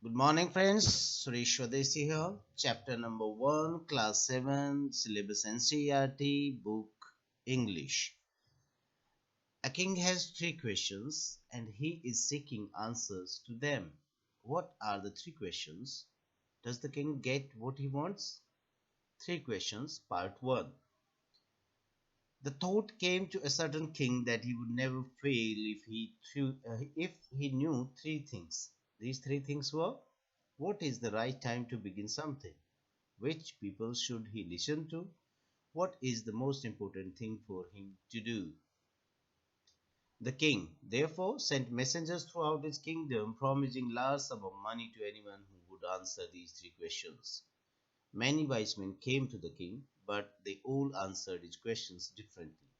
Good morning, friends. Suresh Swadesi here. Chapter number 1, Class 7, Syllabus NCERT, Book English. A king has three questions and he is seeking answers to them. What are the three questions? Does the king get what he wants? Three questions, part 1. The thought came to a certain king that he would never fail if he knew three things. These three things were: what is the right time to begin something? Which people should he listen to? What is the most important thing for him to do? The king, therefore, sent messengers throughout his kingdom, promising large sum of money to anyone who would answer these three questions. Many wise men came to the king, but they all answered his questions differently.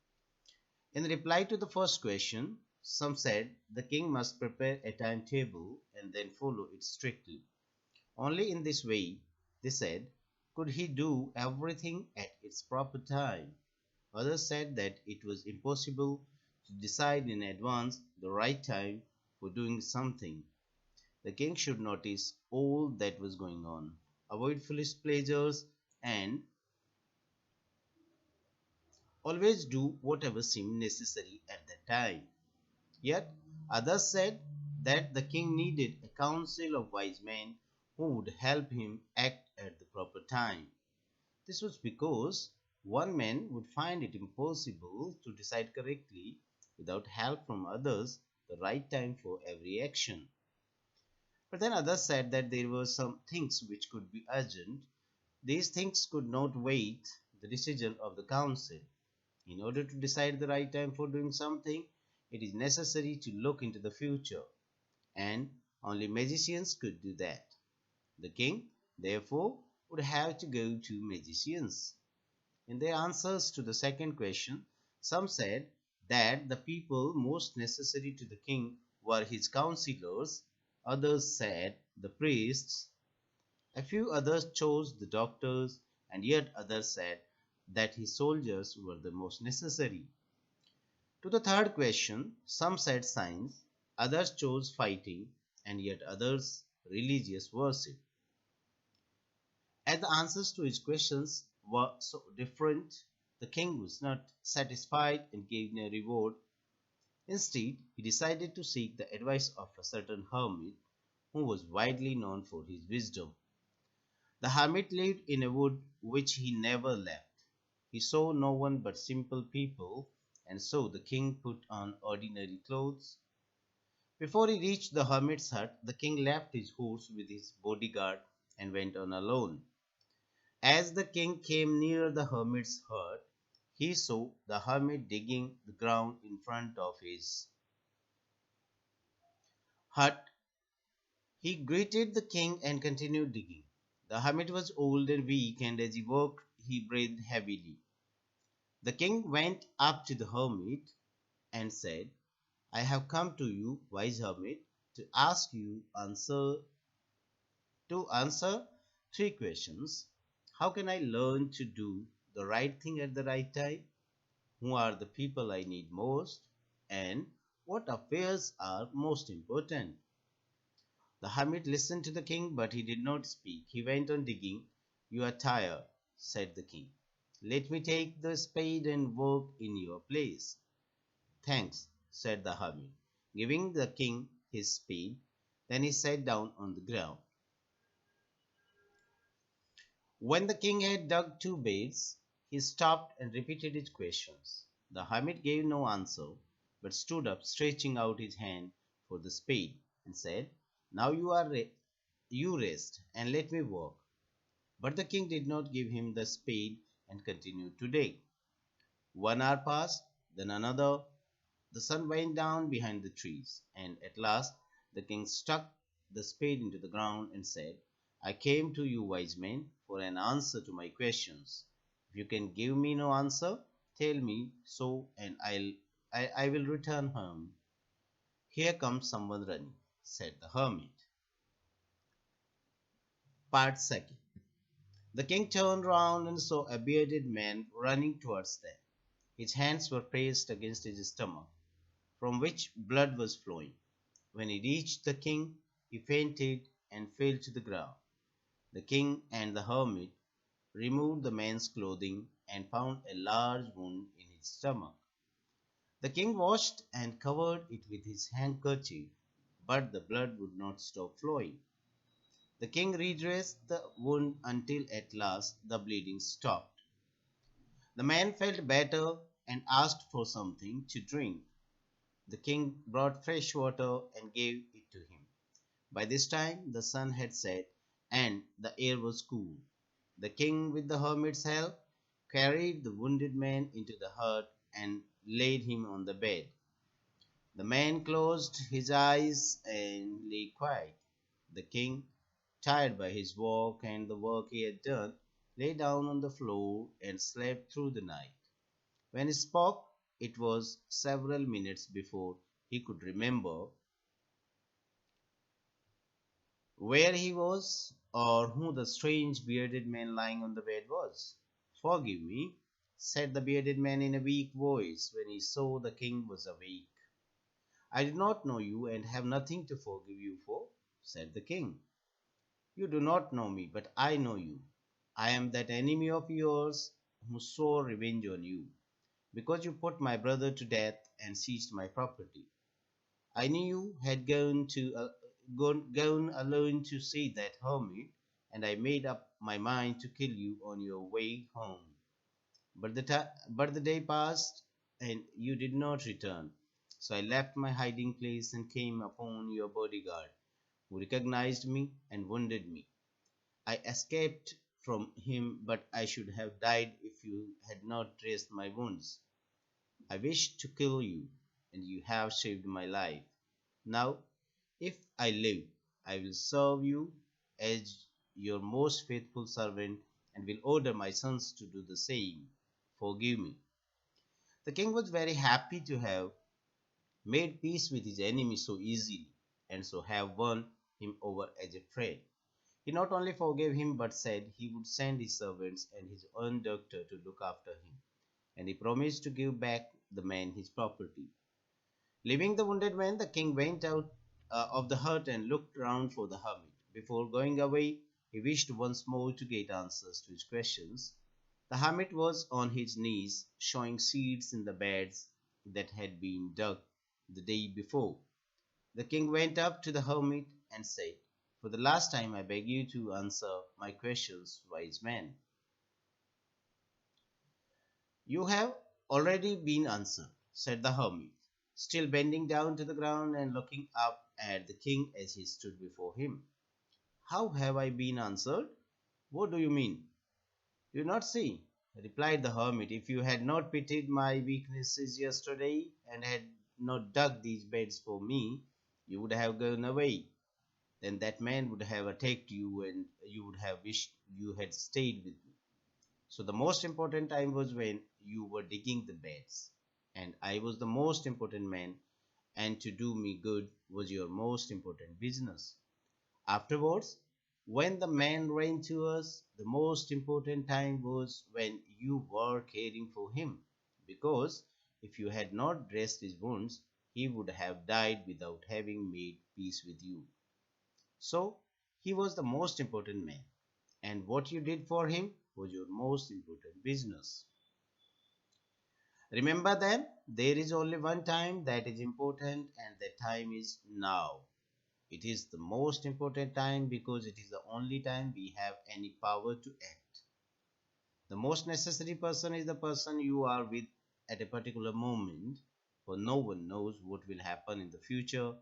In reply to the first question, some said the king must prepare a timetable and then follow it strictly. Only in this way, they said, could he do everything at its proper time. Others said that it was impossible to decide in advance the right time for doing something. The king should notice all that was going on, avoid foolish pleasures, and always do whatever seemed necessary at that time. Yet others said that the king needed a council of wise men who would help him act at the proper time. This was because one man would find it impossible to decide correctly without help from others the right time for every action. But then others said that there were some things which could be urgent. These things could not wait the decision of the council. In order to decide the right time for doing something, it is necessary to look into the future, and only magicians could do that. The king, therefore, would have to go to magicians. In their answers to the second question, some said that the people most necessary to the king were his counselors, others said the priests, a few others chose the doctors, and yet others said that his soldiers were the most necessary. To the third question, some said science, others chose fighting, and yet others religious worship. As the answers to his questions were so different, the king was not satisfied and gave no reward. Instead, he decided to seek the advice of a certain hermit who was widely known for his wisdom. The hermit lived in a wood which he never left. He saw no one but simple people, and so the king put on ordinary clothes. Before he reached the hermit's hut, the king left his horse with his bodyguard and went on alone. As the king came near the hermit's hut, he saw the hermit digging the ground in front of his hut. He greeted the king and continued digging. The hermit was old and weak, and as he worked, he breathed heavily. The king went up to the hermit and said, I have come to you, wise hermit, to ask you answer three questions. How can I learn to do the right thing at the right time? Who are the people I need most? And what affairs are most important? The hermit listened to the king, but he did not speak. He went on digging. You are tired, said the king. Let me take the spade and work in your place. Thanks, said the hermit, giving the king his spade. Then he sat down on the ground. When the king had dug two beds, he stopped and repeated his questions. The hermit gave no answer, but stood up, stretching out his hand for the spade, and said, Now you rest, and let me work. But the king did not give him the spade and continued to dig. 1 hour passed, then another. The sun went down behind the trees, and at last the king stuck the spade into the ground and said, I came to you, wise men, for an answer to my questions. If you can give me no answer, tell me so, and I will return home. Here comes someone running, said the hermit. Part second. The king turned round and saw a bearded man running towards them. His hands were pressed against his stomach, from which blood was flowing. When he reached the king, he fainted and fell to the ground. The king and the hermit removed the man's clothing and found a large wound in his stomach. The king washed and covered it with his handkerchief, but the blood would not stop flowing. The king redressed the wound until at last the bleeding stopped. The man felt better and asked for something to drink. The king brought fresh water and gave it to him. By this time the sun had set and the air was cool. The king, with the hermit's help, carried the wounded man into the hut and laid him on the bed. The man closed his eyes and lay quiet. The king, tired by his walk and the work he had done, lay down on the floor and slept through the night. When he spoke, it was several minutes before he could remember where he was or who the strange bearded man lying on the bed was. "Forgive me," said the bearded man in a weak voice when he saw the king was awake. "I do not know you and have nothing to forgive you for," said the king. "You do not know me, but I know you. I am that enemy of yours who swore revenge on you, because you put my brother to death and seized my property. I knew you had gone alone to see that hermit, and I made up my mind to kill you on your way home. But the day passed, and you did not return. So I left my hiding place and came upon your bodyguard, who recognized me and wounded me. I escaped from him, but I should have died if you had not dressed my wounds. I wished to kill you, and you have saved my life. Now, if I live, I will serve you as your most faithful servant and will order my sons to do the same. Forgive me." The king was very happy to have made peace with his enemy so easily and so have won him over as a friend. He not only forgave him but said he would send his servants and his own doctor to look after him, and he promised to give back the man his property. Leaving the wounded man, the king went out of the hut and looked round for the hermit. Before going away, he wished once more to get answers to his questions. The hermit was on his knees, showing seeds in the beds that had been dug the day before. The king went up to the hermit and said, "For the last time I beg you to answer my questions, wise man." "You have already been answered," said the hermit, still bending down to the ground and looking up at the king as he stood before him. "How have I been answered? What do you mean?" "Do you not see," replied the hermit, "if you had not pitied my weaknesses yesterday and had not dug these beds for me, you would have gone away. Then that man would have attacked you and you would have wished you had stayed with me. So the most important time was when you were digging the beds, and I was the most important man, and to do me good was your most important business. Afterwards, when the man ran to us, the most important time was when you were caring for him, because if you had not dressed his wounds, he would have died without having made peace with you. So he was the most important man, and what you did for him was your most important business. Remember then, there is only one time that is important, and that time is now. It is the most important time because it is the only time we have any power to act. The most necessary person is the person you are with at a particular moment, for no one knows what will happen in the future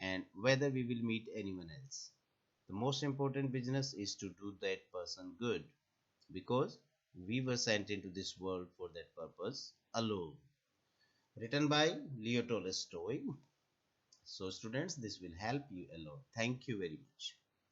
and whether we will meet anyone else. The most important business is to do that person good, because we were sent into this world for that purpose alone. Written by Leo Tolstoy. So students, this will help you a lot. Thank you very much.